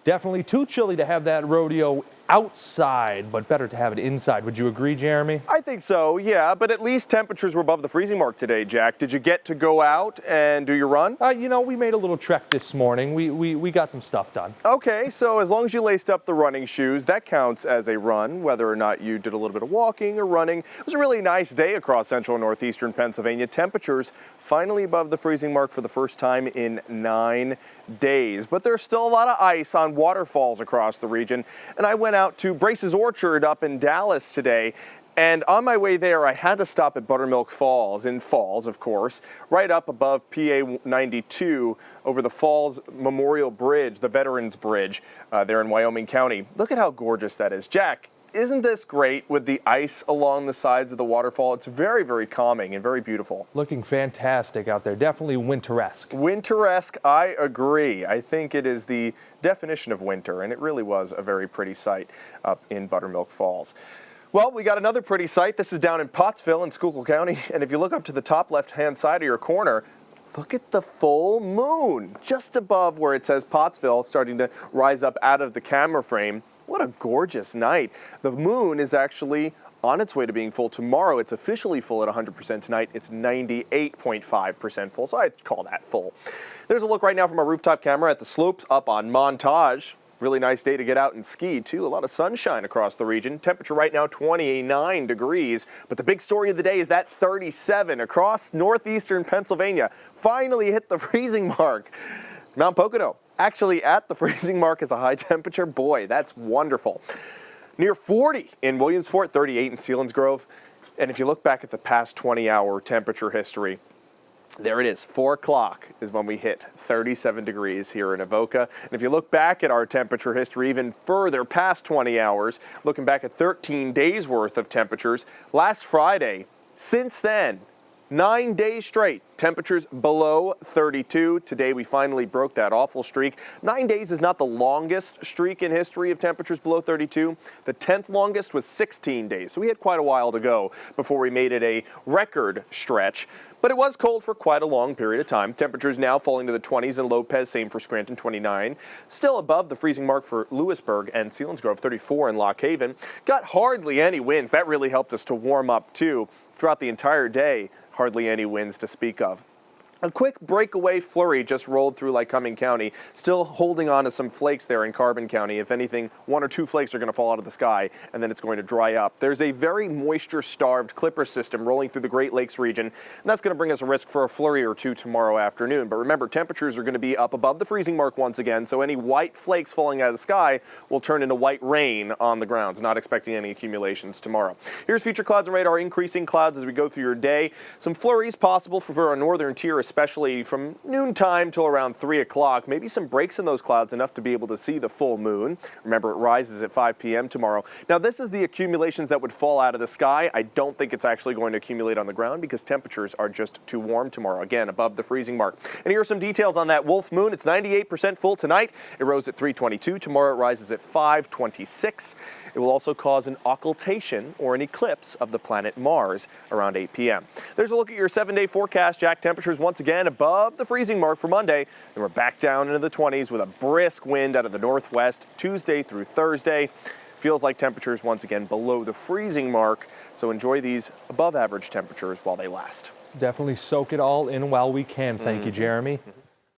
Definitely too chilly to have that rodeo outside, but better to have it inside. Would you agree, Jeremy? I think so, yeah, but at least temperatures were above the freezing mark today, Jack. Did you get to go out and do your run? We made a little trek this morning. We got some stuff done. Okay, so as long as you laced up the running shoes, that counts as a run, whether or not you did a little bit of walking or running. It was a really nice day across central and northeastern Pennsylvania. Temperatures finally above the freezing mark for the first time in 9 days. But there's still a lot of ice on waterfalls across the region. And I went out to Brace's Orchard up in Dallas today. And on my way there, I had to stop at Buttermilk Falls, in Falls, of course, right up above PA 92 over the Falls Memorial Bridge, the Veterans Bridge there in Wyoming County. Look at how gorgeous that is. Jack, isn't this great with the ice along the sides of the waterfall? It's very, very calming and very beautiful. Looking fantastic out there. Definitely winteresque. Winteresque, I agree. I think it is the definition of winter, and it really was a very pretty sight up in Buttermilk Falls. Well, we got another pretty sight. This is down in Pottsville in Schuylkill County, and if you look up to the top left-hand side of your corner, look at the full moon just above where it says Pottsville, starting to rise up out of the camera frame. What a gorgeous night. The moon is actually on its way to being full tomorrow. It's officially full at 100% tonight. It's 98.5% full, so I'd call that full. There's a look right now from our rooftop camera at the slopes up on Montage. Really nice day to get out and ski, too. A lot of sunshine across the region. Temperature right now, 29 degrees. But the big story of the day is that 37 across northeastern Pennsylvania finally hit the freezing mark. Mount Pocono actually at the freezing mark as a high temperature. Boy, that's wonderful. Near 40 in Williamsport, 38 in Selinsgrove. And if you look back at the past 20-hour temperature history, there it is, 4 o'clock is when we hit 37 degrees here in Avoca. And if you look back at our temperature history even further past 20 hours, looking back at 13 days worth of temperatures, last Friday, since then, 9 days straight, temperatures below 32. Today we finally broke that awful streak. 9 days is not the longest streak in history of temperatures below 32. The 10th longest was 16 days. So we had quite a while to go before we made it a record stretch. But it was cold for quite a long period of time. Temperatures now falling to the 20s in Lopez, same for Scranton, 29. Still above the freezing mark for Lewisburg and Selinsgrove, 34 in Lock Haven. Got hardly any winds. That really helped us to warm up too. Throughout the entire day, hardly any winds to speak of. A quick breakaway flurry just rolled through Lycoming County, still holding on to some flakes there in Carbon County. If anything, 1 or 2 flakes are going to fall out of the sky, and then it's going to dry up. There's a very moisture-starved clipper system rolling through the Great Lakes region, and that's going to bring us a risk for a flurry or two tomorrow afternoon. But remember, temperatures are going to be up above the freezing mark once again, so any white flakes falling out of the sky will turn into white rain on the grounds. Not expecting any accumulations tomorrow. Here's future clouds and radar, increasing clouds as we go through your day. Some flurries possible for our northern tier, especially from noontime till around 3 o'clock. Maybe some breaks in those clouds, enough to be able to see the full moon. Remember, it rises at 5 p.m. tomorrow. Now, this is the accumulations that would fall out of the sky. I don't think it's actually going to accumulate on the ground because temperatures are just too warm tomorrow. Again, above the freezing mark. And here are some details on that wolf moon. It's 98% full tonight. It rose at 3:22. Tomorrow it rises at 5:26. It will also cause an occultation or an eclipse of the planet Mars around 8 p.m. There's a look at your 7-day forecast. Jack, temperatures once again above the freezing mark for Monday. And we're back down into the 20s with a brisk wind out of the northwest Tuesday through Thursday. Feels like temperatures once again below the freezing mark. So enjoy these above average temperatures while they last. Definitely soak it all in while we can. Thank you, Jeremy.